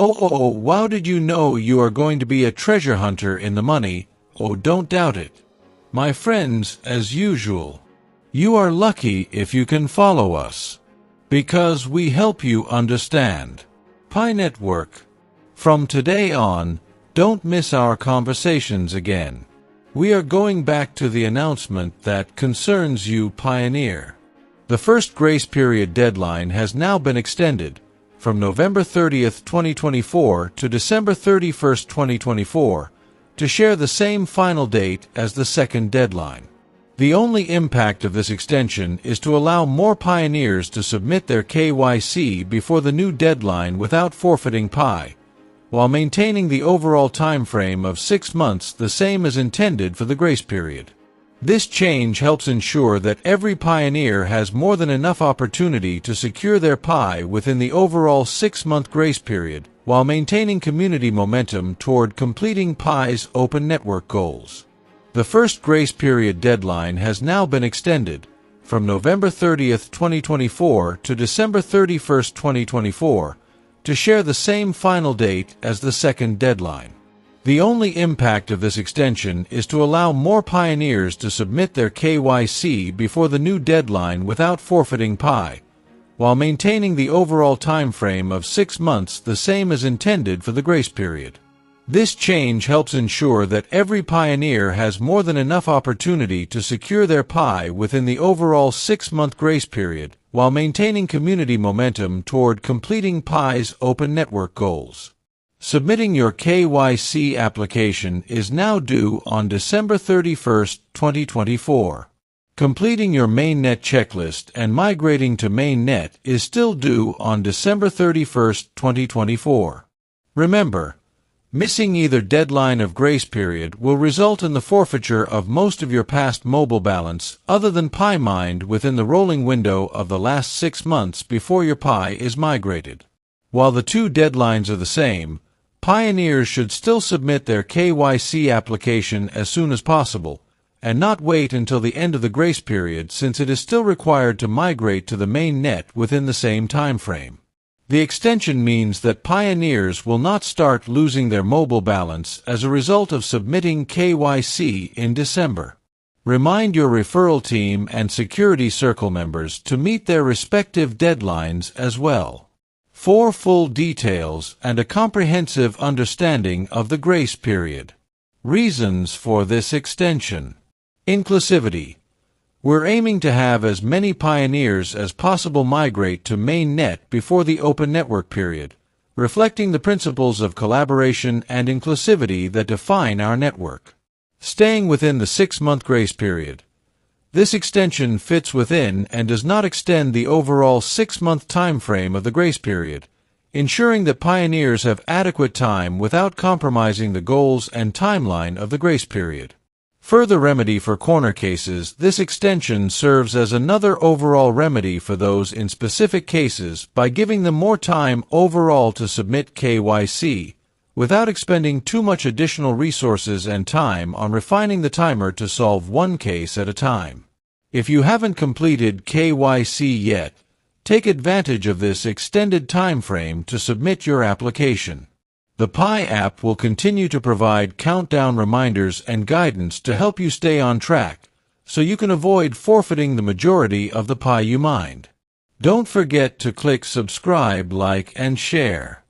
Wow, did you know you are going to be a treasure hunter in the money? Oh, don't doubt it. My friends, as usual, you are lucky if you can follow us, because we help you understand Pi Network. From today on, don't miss our conversations again. We are going back to the announcement that concerns you, Pioneer. The first grace period deadline has now been extended from November 30th, 2024 to December 31st, 2024, to share the same final date as the second deadline. The only impact of this extension is to allow more pioneers to submit their KYC before the new deadline without forfeiting Pi, while maintaining the overall time frame of 6 months, the same as intended for the grace period. This change helps ensure that every pioneer has more than enough opportunity to secure their Pi within the overall 6-month grace period, while maintaining community momentum toward completing Pi's open network goals. The first grace period deadline has now been extended from November 30th, 2024 to December 31st, 2024, to share the same final date as the second deadline. The only impact of this extension is to allow more pioneers to submit their KYC before the new deadline without forfeiting Pi, while maintaining the overall time frame of 6 months, the same as intended for the grace period. This change helps ensure that every pioneer has more than enough opportunity to secure their Pi within the overall 6-month grace period, while maintaining community momentum toward completing Pi's open network goals. Submitting your KYC application is now due on December 31st, 2024. Completing your Mainnet checklist and migrating to Mainnet is still due on December 31st, 2024. Remember, missing either deadline of grace period will result in the forfeiture of most of your past mobile balance other than Pi mined within the rolling window of the last 6 months before your Pi is migrated. While the two deadlines are the same, pioneers should still submit their KYC application as soon as possible, and not wait until the end of the grace period, since it is still required to migrate to the Mainnet within the same time frame. The extension means that pioneers will not start losing their mobile balance as a result of submitting KYC in December. Remind your referral team and security circle members to meet their respective deadlines as well. For full details and a comprehensive understanding of the grace period. Reasons for this extension. Inclusivity. We're aiming to have as many pioneers as possible migrate to Mainnet before the open network period, reflecting the principles of collaboration and inclusivity that define our network. Staying within the 6-month grace period. This extension fits within and does not extend the overall 6-month time frame of the grace period, ensuring that pioneers have adequate time without compromising the goals and timeline of the grace period. Further remedy for corner cases, this extension serves as another overall remedy for those in specific cases by giving them more time overall to submit KYC, without expending too much additional resources and time on refining the timer to solve one case at a time. If you haven't completed KYC yet, take advantage of this extended time frame to submit your application. The Pi app will continue to provide countdown reminders and guidance to help you stay on track, so you can avoid forfeiting the majority of the Pi you mined. Don't forget to click subscribe, like, and share.